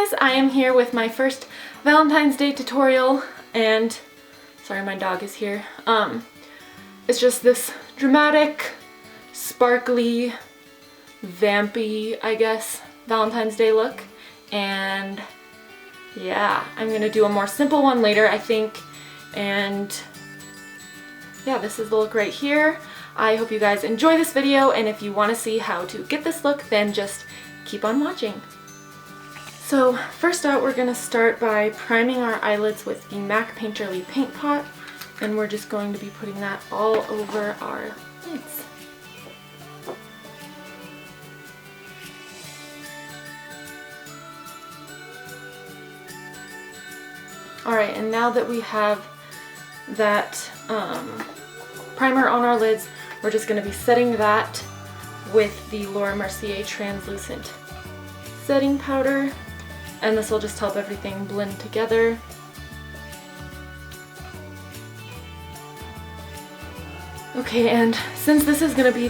guys, I am here with my first Valentine's Day tutorial, and sorry my dog is here. It's just this dramatic, sparkly, vampy, I guess, Valentine's Day look, and yeah, I'm gonna do a more simple one later, I think, and yeah, this is the look right here. I hope you guys enjoy this video, and if you want to see how to get this look, then just keep on watching. So first out, we're going to start by priming our eyelids with the MAC Painterly Paint Pot, and we're just going to be putting that all over our lids. Alright, and now that we have that primer on our lids, we're just going to be setting that with the Mercier translucent setting powder, and this will just help everything blend together. Okay, and since this is going to be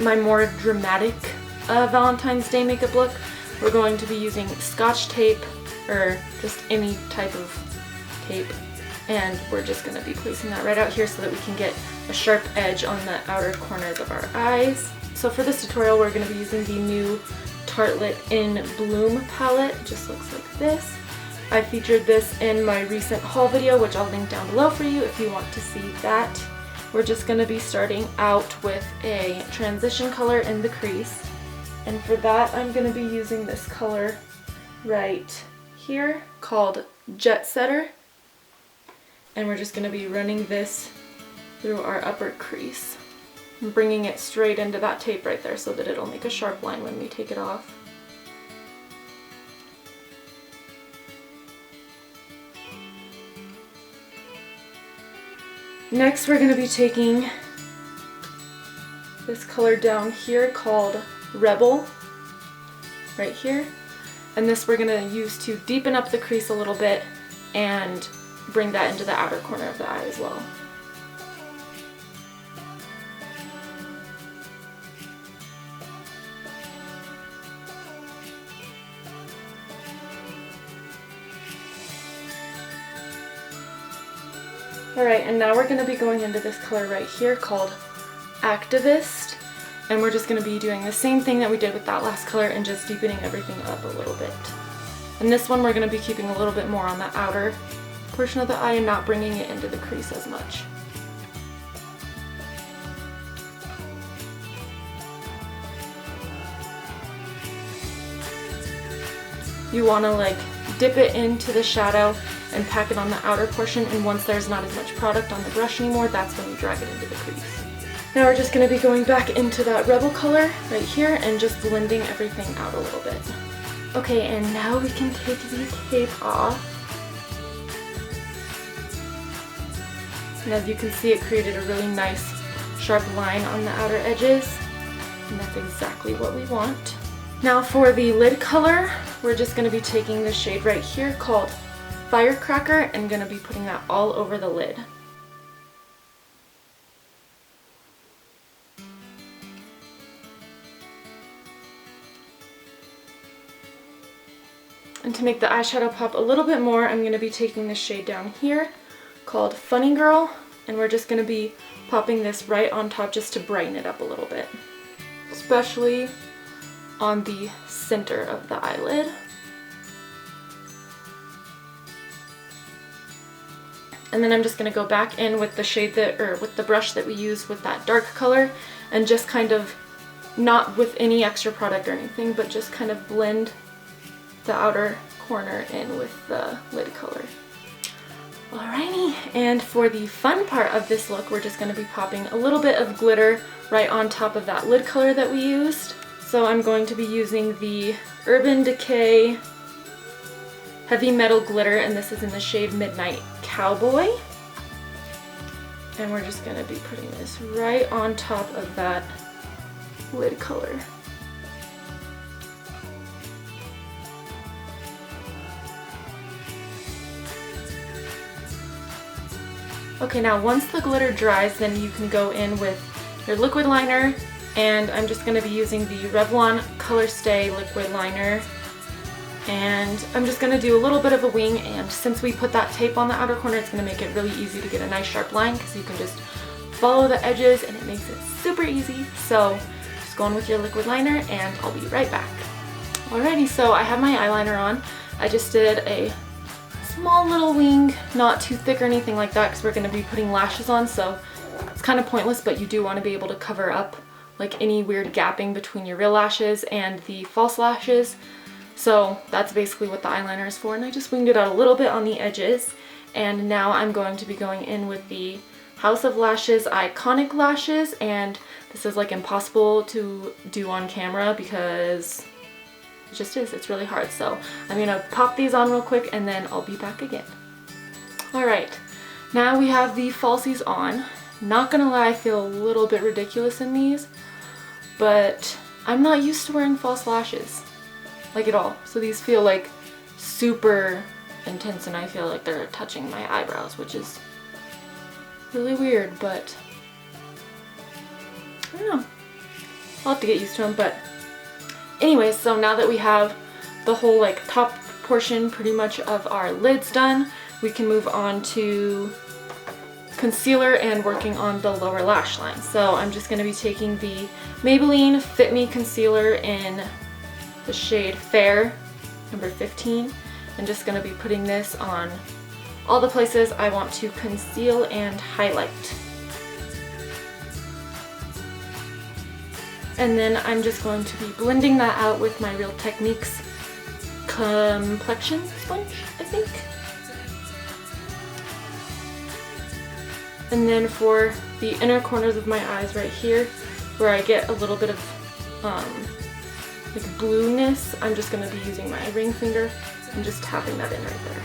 my more dramatic Valentine's Day makeup look, we're going to be using Scotch tape, or just any type of tape, and we're just going to be placing that right out here so that we can get a sharp edge on the outer corners of our eyes. So for this tutorial, we're going to be using the new Tartlette in Bloom palette. It just looks like this. I featured this in my recent haul video, which I'll link down below for you if you want to see that. We're just going to be starting out with a transition color in the crease, and for that I'm going to be using this color right here called Jet Setter, and we're just going to be running this through our upper crease, and bringing it straight into that tape right there so that it'll make a sharp line when we take it off. Next, we're going to be taking this color down here called Rebel, right here, and this we're going to use to deepen up the crease a little bit and bring that into the outer corner of the eye as well. Alright, and now we're going to be going into this color right here called Activist, and we're just going to be doing the same thing that we did with that last color and just deepening everything up a little bit. And this one we're going to be keeping a little bit more on the outer portion of the eye and not bringing it into the crease as much. You want to like dip it into the shadow and pack it on the outer portion, and once there's not as much product on the brush anymore, that's when you drag it into the crease. Now we're just going to be going back into that Rebel color right here and just blending everything out a little bit. Okay, and now we can take the tape off. And as you can see, it created a really nice sharp line on the outer edges, and that's exactly what we want. Now for the lid color, we're just going to be taking the shade right here called Firecracker and going to be putting that all over the lid. And to make the eyeshadow pop a little bit more, I'm going to be taking this shade down here called Funny Girl, and we're just going to be popping this right on top just to brighten it up a little bit, especially on the center of the eyelid. And then I'm just going to go back in with the shade with the brush that we used with that dark color, and just kind of, not with any extra product or anything, but just kind of blend the outer corner in with the lid color. Alrighty, and for the fun part of this look, we're just going to be popping a little bit of glitter right on top of that lid color that we used. So I'm going to be using the Urban Decay Heavy Metal Glitter, and this is in the shade Midnight Cowboy. And we're just going to be putting this right on top of that lid color. Okay, now once the glitter dries, then you can go in with your liquid liner, and I'm just going to be using the Revlon Color Stay liquid liner And I'm just gonna do a little bit of a wing, and since we put that tape on the outer corner, it's gonna make it really easy to get a nice sharp line because you can just follow the edges and it makes it super easy. So just go in with your liquid liner and I'll be right back. Alrighty, so I have my eyeliner on. I just did a small little wing, not too thick or anything like that because we're gonna be putting lashes on, so it's kind of pointless, but you do want to be able to cover up like any weird gapping between your real lashes and the false lashes. So that's basically what the eyeliner is for, and I just winged it out a little bit on the edges. And now I'm going to be going in with the House of Lashes Iconic Lashes, and this is like impossible to do on camera because it just is, it's really hard. So I'm gonna pop these on real quick and then I'll be back again. Alright, now we have the falsies on. Not gonna lie, I feel a little bit ridiculous in these, but I'm not used to wearing false lashes, like at all. So these feel like super intense and I feel like they're touching my eyebrows, which is really weird, but I don't know. I'll have to get used to them, but anyways, so now that we have the whole like top portion pretty much of our lids done, we can move on to concealer and working on the lower lash line. So I'm just going to be taking the Maybelline Fit Me Concealer in the shade Fair, number 15, and just going to be putting this on all the places I want to conceal and highlight. And then I'm just going to be blending that out with my Real Techniques complexion sponge, I think. And then for the inner corners of my eyes right here, where I get a little bit of like blueness, I'm just going to be using my ring finger and just tapping that in right there.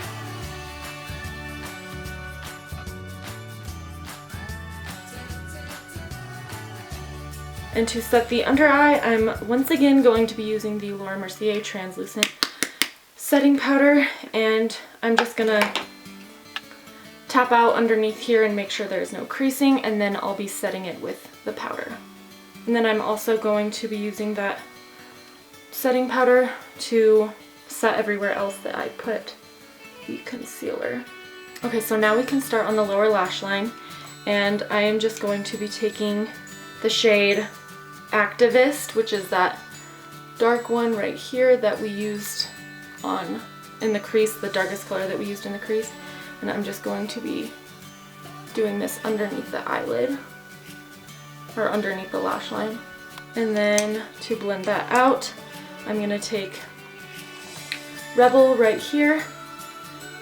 And to set the under eye, I'm once again going to be using the Laura Mercier Translucent Setting Powder, and I'm just gonna tap out underneath here and make sure there's no creasing, and then I'll be setting it with the powder. And then I'm also going to be using that setting powder to set everywhere else that I put the concealer. Okay, so now we can start on the lower lash line, and I am just going to be taking the shade Activist, which is that dark one right here that we used in the crease, the darkest color that we used in the crease, and I'm just going to be doing this underneath the eyelid, or underneath the lash line. And then to blend that out, I'm going to take Rebel right here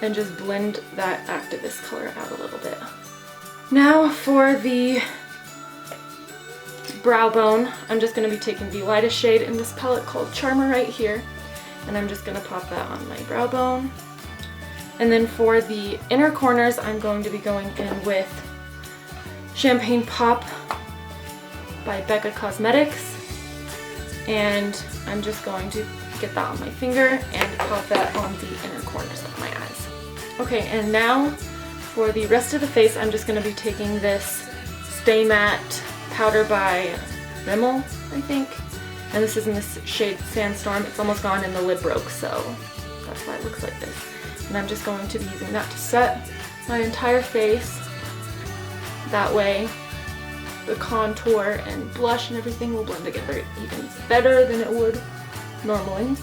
and just blend that Activist color out a little bit. Now for the brow bone, I'm just going to be taking the lightest shade in this palette called Charmer right here, and I'm just going to pop that on my brow bone. And then for the inner corners, I'm going to be going in with Champagne Pop by BECCAcosmetics, and I'm just going to get that on my finger and pop that on the inner corners of my eyes. Okay, and now for the rest of the face, I'm just going to be taking this Stay Matte powder by Rimmel, I think, and this is in the shade Sandstorm. It's almost gone and the lid broke, so that's why it looks like this. And I'm just going to be using that to set my entire face. That way the contour and blush and everything will blend together even better than it would normally.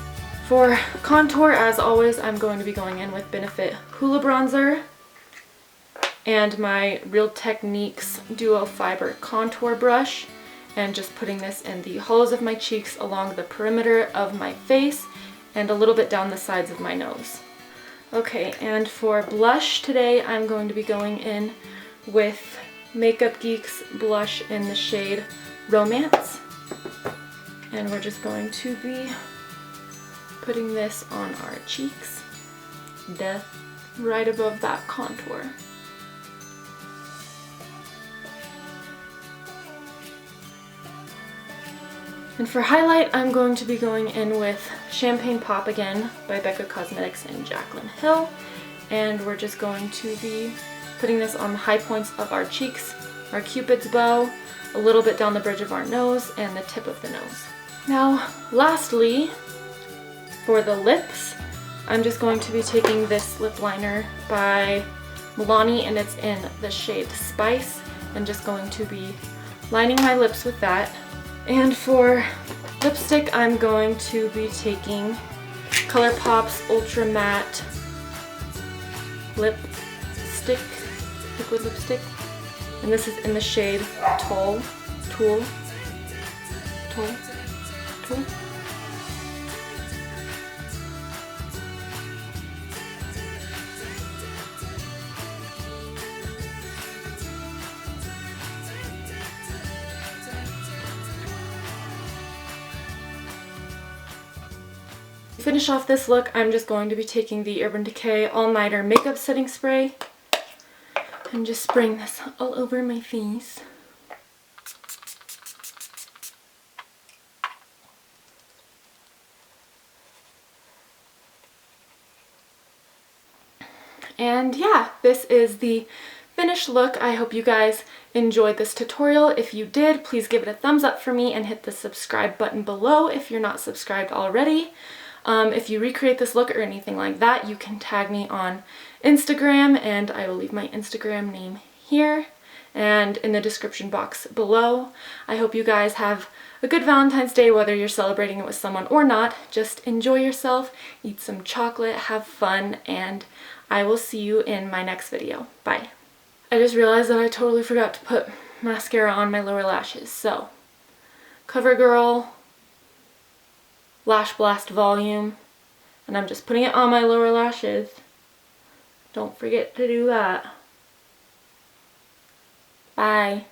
For contour, as always, I'm going to be going in with Benefit Hoola Bronzer and my Real Techniques Duo Fiber Contour Brush, and just putting this in the hollows of my cheeks, along the perimeter of my face, and a little bit down the sides of my nose. Okay, and for blush today, I'm going to be going in with MakeupGeek's blush in the shade Romance, and we're just going to be putting this on our cheeks, right above that contour. And for highlight, I'm going to be going in with Champagne Pop again by BECCAcosmetics and Jaclyn Hill, and we're just going to be putting this on the high points of our cheeks, our Cupid's bow, a little bit down the bridge of our nose, and the tip of the nose. Now, lastly, for the lips, I'm just going to be taking this lip liner by Milani, and it's in the shade Spice, and just going to be lining my lips with that. And for lipstick, I'm going to be taking Colourpop's Ultra Matte Lipstick, liquid lipstick, and this is in the shade Tulle. To finish off this look, I'm just going to be taking the Urban Decay All Nighter Makeup Setting Spray and just spraying this all over my face. And yeah, this is the finished look. I hope you guys enjoyed this tutorial. If you did, please give it a thumbs up for me and hit the subscribe button below if you're not subscribed already. If you recreate this look or anything like that, you can tag me on Instagram, and I will leave my Instagram name here and in the description box below. I hope you guys have a good Valentine's Day, whether you're celebrating it with someone or not. Just enjoy yourself, eat some chocolate, have fun, and I will see you in my next video. Bye. I just realized that I totally forgot to put mascara on my lower lashes, so CoverGirl Lash Blast Volume, and I'm just putting it on my lower lashes. Don't forget to do that. Bye.